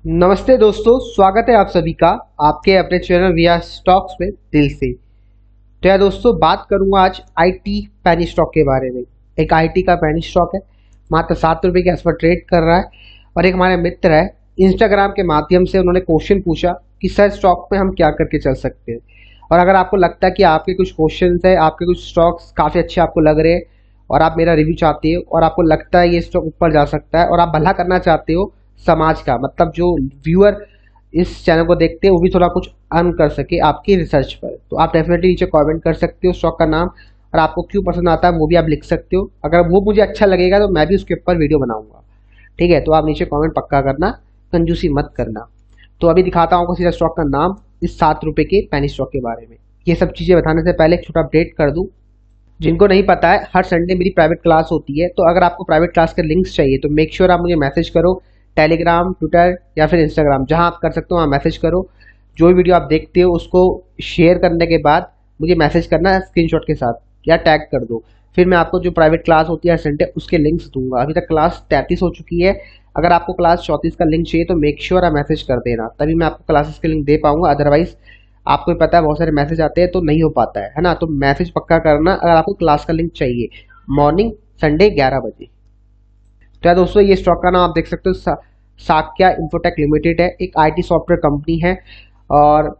नमस्ते दोस्तों, स्वागत है आप सभी का आपके अपने चैनल विया स्टॉक्स में दिल से। तो यार दोस्तों, बात करूंगा आज आईटी पैनी स्टॉक के बारे में। एक आईटी का पैनी स्टॉक है, मात्र ₹7 के आसपास ट्रेड कर रहा है। और एक हमारे मित्र है, इंस्टाग्राम के माध्यम से उन्होंने क्वेश्चन पूछा कि सर स्टॉक में हम क्या करके चल सकते हैं। और अगर आपको लगता है कि आपके कुछ क्वेश्चन है, आपके कुछ स्टॉक्स काफ़ी अच्छे आपको लग रहे हैं और आप मेरा रिव्यू चाहते हो और आपको लगता है ये स्टॉक ऊपर जा सकता है और आप भला करना चाहते हो समाज का, मतलब जो व्यूअर इस चैनल को देखते हैं वो भी थोड़ा कुछ अर्न कर सके आपकी रिसर्च पर, तो आप डेफिनेटली नीचे कमेंट कर सकते हो स्टॉक का नाम और आपको क्यों पसंद आता है वो भी आप लिख सकते हो। अगर वो मुझे अच्छा लगेगा तो मैं भी उसके ऊपर वीडियो बनाऊंगा। ठीक है, तो आप नीचे कमेंट पक्का करना, कंजूसी मत करना। तो अभी दिखाता हूँ आपको सीधा स्टॉक का नाम, इस ₹7 के पैनी स्टॉक के बारे में। ये सब चीज़ें बताने से पहले एक छोटा अपडेट कर दूँ। जिनको नहीं पता है, हर संडे मेरी प्राइवेट क्लास होती है, तो अगर आपको प्राइवेट क्लास के लिंक्स चाहिए तो मेक श्योर आप मुझे मैसेज करो, टेलीग्राम, ट्विटर या फिर इंस्टाग्राम, जहां आप कर सकते हो वहाँ मैसेज करो। जो भी वीडियो आप देखते हो उसको शेयर करने के बाद मुझे मैसेज करना है स्क्रीनशॉट के साथ या टैग कर दो। फिर मैं आपको जो प्राइवेट क्लास होती है हर संडे उसके लिंक्स दूंगा। अभी तक क्लास 33 हो चुकी है। अगर आपको क्लास 34 का लिंक चाहिए तो मेक श्योर आप मैसेज कर देना, तभी मैं आपको क्लासेस के लिंक दे पाऊंगा। अदरवाइज आपको भी पता है बहुत सारे मैसेज आते हैं तो नहीं हो पाता है ना। तो मैसेज पक्का करना अगर आपको क्लास का लिंक चाहिए, मॉर्निंग संडे 11 बजे। तो यार दोस्तों, ये स्टॉक का नाम आप देख सकते हो, साक्या इंफोटेक लिमिटेड है, एक आईटी सॉफ्टवेयर कंपनी है। और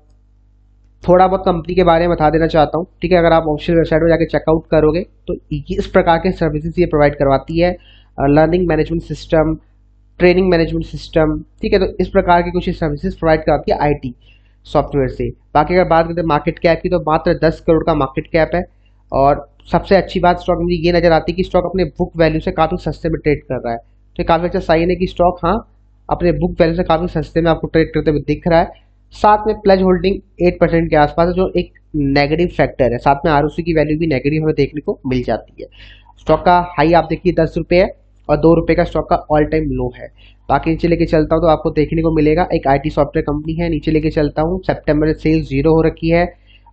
थोड़ा बहुत कंपनी के बारे में बता देना चाहता हूँ। ठीक है, अगर आप ऑफिशियल वेबसाइट में जाकर चेकआउट करोगे तो इस प्रकार के सर्विसेज ये प्रोवाइड करवाती है। Learning management system, training management system, ठीक है, तो इस प्रकार की कुछ सर्विसेज प्रोवाइड कराती है आईटी सॉफ्टवेयर से। बाकी अगर बात करते हैं मार्केट कैप की तो मात्र 10 करोड़ का मार्केट कैप है। और सबसे अच्छी बात स्टॉक मुझे ये नजर आती है कि स्टॉक अपने बुक वैल्यू से काफ़ी सस्ते में ट्रेड कर रहा है। तो काफ़ी अच्छा साइन है कि स्टॉक हाँ अपने बुक वैल्यू से काफ़ी सस्ते में आपको ट्रेड करते हुए दिख रहा है। साथ में प्लेज होल्डिंग 8% के आसपास है, जो एक नेगेटिव फैक्टर है। साथ में आरओसी की वैल्यू भी नेगेटिव हमें देखने को मिल जाती है। स्टॉक का हाई आप देखिए ₹10 है और ₹2 का स्टॉक का ऑल टाइम लो है। बाकी नीचे लेके चलता हूँ तो आपको देखने को मिलेगा एक आईटी सॉफ्टवेयर कंपनी है। नीचे लेके चलता हूँ, सितंबर में सेल्स 0 हो रखी है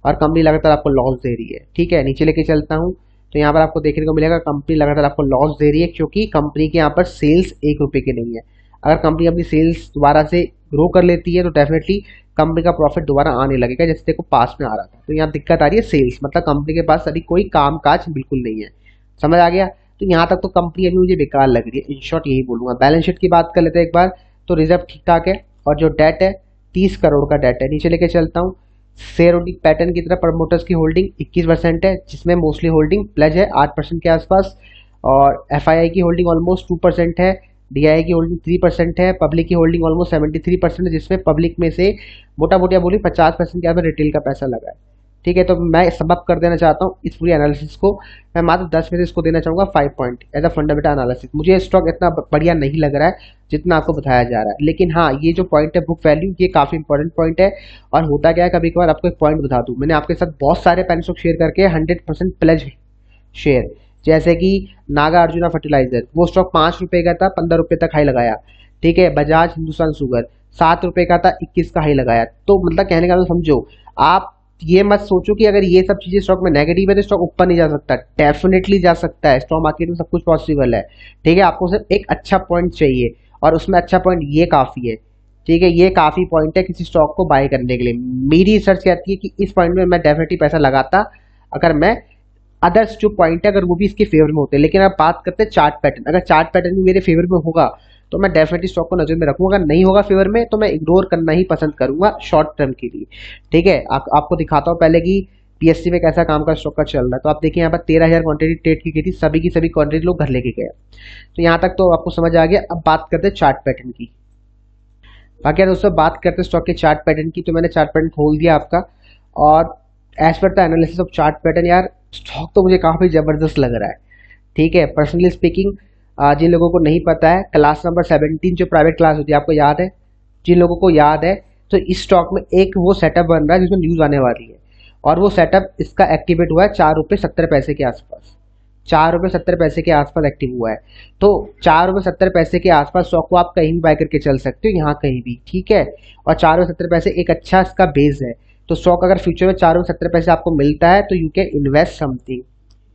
और कंपनी लगातार आपको लॉस दे रही है। ठीक है, नीचे लेके चलता हूँ तो यहाँ पर आपको देखने को मिलेगा कंपनी लगातार आपको लॉस दे रही है, क्योंकि कंपनी के यहाँ पर सेल्स ₹1 के नहीं है। अगर कंपनी अपनी सेल्स दोबारा से ग्रो कर लेती है तो डेफिनेटली कंपनी का प्रॉफिट दोबारा आने लगेगा, जैसे देखो पास में आ रहा था। तो यहाँ दिक्कत आ रही है सेल्स, मतलब कंपनी के पास अभी कोई काम काज बिल्कुल नहीं है। समझ आ गया? तो यहाँ तक तो कंपनी अभी मुझे बेकार लग रही है, इन शॉर्ट यही बोलूंगा। बैलेंस शीट की बात कर लेते हैं एक बार, तो रिजर्व ठीक ठाक है और जो डेट है 30 करोड़ का डेट है। नीचे लेके चलता हूँ, शेयर होल्डिंग पैटर्न की तरफ प्रमोटर्स की होल्डिंग 21% है, जिसमें मोस्टली होल्डिंग प्लेज है 8% के आसपास, और एफआईआई की होल्डिंग ऑलमोस्ट 2% है, डीआई की होल्डिंग 3% है, पब्लिक की होल्डिंग ऑलमोस्ट 73% है, जिसमें पब्लिक में से मोटा मोटिया बोली 50% के आसपास रिटेल का पैसा लगा है। ठीक है, तो मैं सबअप कर देना चाहता हूँ इस पूरी एनालिसिस को। मैं मात्र 10 में से इसको देना चाहूँगा 5 point as a fundamental analysis. मुझे स्टॉक इतना बढ़िया नहीं लग रहा है जितना आपको बताया जा रहा है, लेकिन हाँ ये जो पॉइंट है बुक वैल्यू, ये काफ़ी इंपॉर्टेंट पॉइंट है। और होता क्या है, कभी कभार आपको एक पॉइंट बता दूँ, मैंने आपके साथ बहुत सारे पेन स्टॉक शेयर करके 100% प्लेज शेयर, जैसे कि नागा अर्जुना फर्टिलाइजर, वो स्टॉक ₹5 का था, ₹15 तक हाई लगाया। ठीक है, बजाज हिंदुस्तान शुगर ₹7 का था, 21 का हाई लगाया। तो मतलब कहने का मतलब समझो आप, ये मत सोचो कि अगर ये सब चीजें स्टॉक में नेगेटिव है तो स्टॉक ऊपर नहीं जा सकता। डेफिनेटली जा सकता है, स्टॉक मार्केट में सब कुछ पॉसिबल है। ठीक है, आपको सिर्फ एक अच्छा पॉइंट चाहिए और उसमें अच्छा पॉइंट ये काफी है। ठीक है, ये काफी पॉइंट है किसी स्टॉक को बाय करने के लिए। मेरी रिसर्च कहती है कि इस पॉइंट में मैं डेफिनेटली पैसा लगाता अगर मैं अदर्स जो पॉइंट है अगर वो भी इसके फेवर में होते हैं। लेकिन अब बात करते हैं चार्ट पैटर्न, अगर चार्ट पैटर्न भी मेरे फेवर में होगा तो मैं डेफिनेटली स्टॉक को नजर में रखूंगा। अगर नहीं होगा फेवर में तो मैं इग्नोर करना ही पसंद करूंगा शॉर्ट टर्म के लिए। ठीक है, आपको दिखाता हूँ पहले कि पीएससी में कैसा काम का स्टॉक का चल रहा है। तो आप देखिए यहाँ पर 13,000 क्वांटिटी ट्रेड की गई थी, सभी की सभी क्वांटिटी लोग घर लेके गए। तो यहाँ तक तो आपको समझ आ गया। अब बात करते हैं चार्ट पैटर्न की। बाकी दोस्तों बात करते हैं स्टॉक के चार्ट पैटर्न की, तो मैंने चार्ट पैटर्न खोल दिया आपका। और as per the analysis of chart pattern, यार स्टॉक तो मुझे काफ़ी ज़बरदस्त लग रहा है। ठीक है, पर्सनली स्पीकिंग, जिन लोगों को नहीं पता है, क्लास नंबर 17 जो प्राइवेट क्लास होती है आपको याद है, जिन लोगों को याद है तो इस स्टॉक में एक वो सेटअप बन रहा है जिसमें न्यूज़ आने वाली है। और वो सेटअप इसका एक्टिवेट हुआ है ₹4.70 के आसपास, ₹4.70 के आसपास एक्टिव हुआ है। तो ₹4.70 के आसपास स्टॉक को आप कहीं भी बाय करके चल सकते हो, यहाँ कहीं भी। ठीक है, और ₹4.70 एक अच्छा इसका बेस है। तो स्टॉक अगर फ्यूचर में ₹4.70 आपको मिलता है तो you can invest something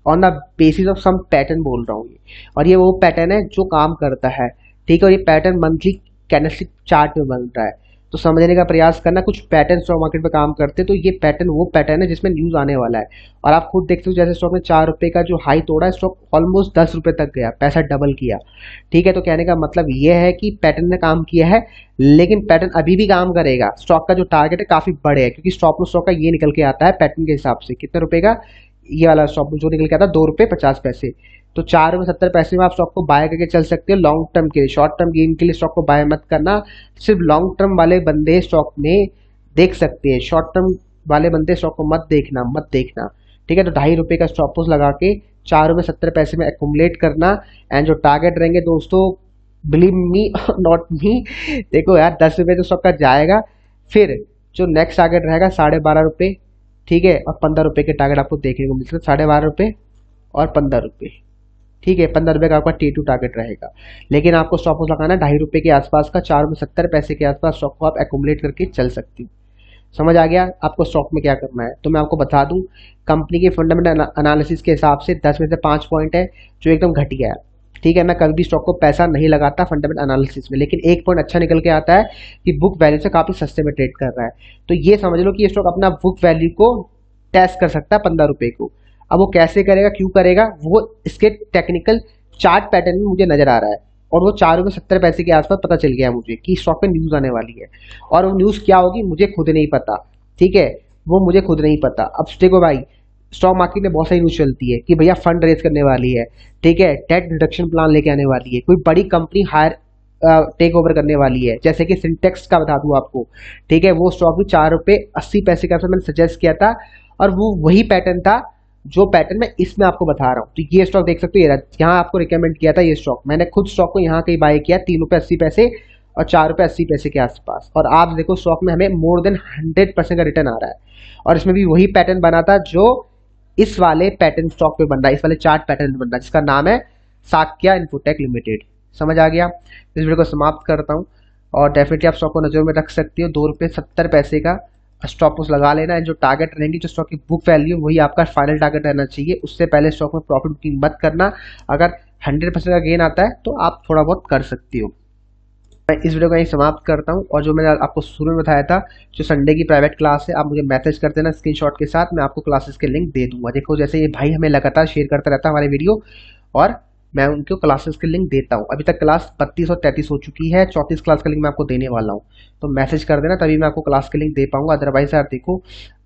on the basis of some pattern बोल रहा हूँ ये। और ये वो पैटर्न है जो काम करता है। ठीक है, और ये पैटर्न मंथली कैंडलस्टिक चार्ट में बन रहा है। तो समझने का प्रयास करना, कुछ पैटर्न स्टॉक मार्केट में काम करते हैं, तो ये पैटर्न वो पैटर्न है जिसमें न्यूज आने वाला है। और आप खुद देखते हो जैसे स्टॉक ने 4 रुपये का जो हाई तोड़ा, स्टॉक ऑलमोस्ट 10 रुपये तक गया, पैसा डबल किया। ठीक है, तो कहने का मतलब ये है कि पैटर्न ने काम किया है, लेकिन पैटर्न अभी भी काम करेगा। स्टॉक का जो टारगेट है काफी बड़े है, क्योंकि स्टॉप लॉस स्टॉक का ये निकल के आता है पैटर्न के हिसाब से कितने रुपए का, ये वाला स्टॉप जो निकल के आता है 2 रुपये 50 पैसे। तो 4 रुपये 70 पैसे में आप स्टॉक को बाय करके चल सकते हो लॉन्ग टर्म के लिए। शॉर्ट टर्म गेम के लिए स्टॉक को बाय मत करना, सिर्फ लॉन्ग टर्म वाले बंदे स्टॉक में देख सकते हैं, शॉर्ट टर्म वाले बंदे स्टॉक को मत देखना। ठीक है, तो 2.5 रुपये का स्टॉप लॉस लगा के 4 रुपये 70 पैसे में एक्यूमुलेट करना। एंड जो टारगेट रहेंगे दोस्तों, बिलीव मी नॉट मी, देखो यार 10 रुपये तो स्टॉक का जाएगा, फिर जो नेक्स्ट टारगेट रहेगा 12.5 रुपये। ठीक है, और 15 रुपये के टारगेट आपको देखने को मिल सकते, 12.5 रुपये और 15 रुपये। ठीक है, 15 रुपये का आपका T2 टारगेट रहेगा, लेकिन आपको स्टॉप लॉस लगाना 2.5 रुपये के आसपास का, 4 रुपये 70 पैसे के आसपास स्टॉक को आप एक्यूमुलेट करके चल सकती हो। समझ आ गया आपको स्टॉक में क्या करना है? तो मैं आपको बता दूं, कंपनी के फंडामेंटल एनालिसिस के हिसाब से 10 में से 5 पॉइंट है जो एकदम घटिया है। ठीक है, मैं कभी भी स्टॉक को पैसा नहीं लगाता फंडामेंटल एनालिसिस में, लेकिन एक पॉइंट अच्छा निकल के आता है कि बुक वैल्यू से काफी सस्ते में ट्रेड कर रहा है। तो ये समझ लो कि ये स्टॉक अपना बुक वैल्यू को टेस्ट कर सकता है 15 रुपये को। अब वो कैसे करेगा, क्यों करेगा, वो इसके टेक्निकल चार्ट पैटर्न में मुझे नजर आ रहा है। और वो 4 रुपये 70 पैसे के आसपास पता चल गया मुझे कि स्टॉक में न्यूज आने वाली है, और वो न्यूज क्या होगी मुझे खुद नहीं पता। ठीक है, वो मुझे खुद नहीं पता। अब देखो भाई, स्टॉक मार्केट में बहुत सारी न्यूज चलती है कि भैया फंड रेज करने वाली है, ठीक है, डेट रिडक्शन प्लान लेके आने वाली है, कोई बड़ी कंपनी हायर टेक ओवर करने वाली है, जैसे कि सिंटेक्स का बता दूं आपको। ठीक है, वो स्टॉक भी 4 रुपये 80 पैसे का मैंने सजेस्ट किया था, और वो वही पैटर्न था जो पैटर्न मैं इसमें आपको बता रहा हूँ। तो ये स्टॉक देख सकते हो, ये यहाँ आपको रिकमेंड किया था ये स्टॉक, मैंने खुद स्टॉक को यहाँ कहीं बाय किया 3 रुपये 80 पैसे और 4 रुपये 80 पैसे के आसपास, और आप देखो स्टॉक में हमें मोर देन 100% का रिटर्न आ रहा है। और इसमें भी वही पैटर्न बना था जो इस वाले पैटर्न स्टॉक पे बन रहा है, इस वाले चार्ट पैटर्न पे बन रहा है, जिसका नाम है साक्या इन्फोटेक लिमिटेड। समझ आ गया? इस वीडियो को समाप्त करता हूँ, और डेफिनेटली आप स्टॉक को नजर में रख सकते हो। 2 रुपये 70 पैसे का स्टॉप लॉस लगा लेना है। जो टारगेट रहेंगी, जो स्टॉक की बुक वैल्यू, वही आपका फाइनल टारगेट रहना चाहिए। उससे पहले स्टॉक में प्रॉफिट बुकिंग मत करना। अगर 100% का गेन आता है तो आप थोड़ा बहुत कर सकती हो। मैं इस वीडियो को यहीं समाप्त करता हूँ, और जो मैंने आपको शुरू में बताया था, जो संडे की प्राइवेट क्लास है, आप मुझे मैसेज कर देना स्क्रीनशॉट के साथ, मैं आपको क्लासेस के लिंक दे दूंगा। देखो जैसे ये भाई हमें लगातार शेयर करता रहता है हमारे वीडियो, और मैं उनको क्लासेस के लिंक देता हूँ। अभी तक क्लास 32 और 33 हो चुकी है, 34 क्लास का लिंक मैं आपको देने वाला हूँ। तो मैसेज कर देना, तभी मैं आपको क्लास के लिंक दे पाऊंगा। अदरवाइज यार देखो,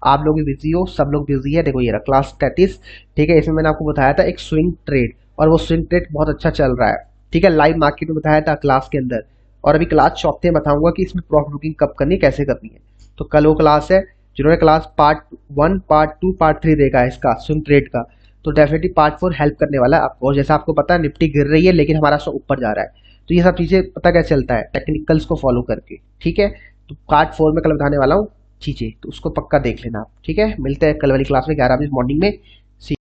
आप लोग भी बिजी हो, सब लोग बिजी है। देखो ये रहा क्लास 33। ठीक है, इसमें मैंने आपको बताया था एक स्विंग ट्रेड, और वो स्विंग ट्रेड बहुत अच्छा चल रहा है। ठीक है, लाइव मार्केट में बताया था क्लास के अंदर, और अभी क्लास चौथे में बताऊंगा कि इसमें प्रॉफिट बुकिंग कब करनी है, कैसे करनी है। तो कल वो क्लास है, जिन्होंने क्लास पार्ट 1 पार्ट 2 पार्ट 3 देखा है इसका स्विंग ट्रेड का, तो डेफिनेटली पार्ट 4 हेल्प करने वाला है आपको। और जैसा आपको पता है, निफ्टी गिर रही है लेकिन हमारा स्टॉक ऊपर जा रहा है, तो ये सब चीजें पता क्या चलता है, टेक्निकल्स को फॉलो करके। ठीक है, तो पार्ट 4 में कल बताने वाला हूँ चीजें, तो उसको पक्का देख लेना आप। ठीक है, मिलते हैं कल वाली क्लास में 11 बजे मॉर्निंग में।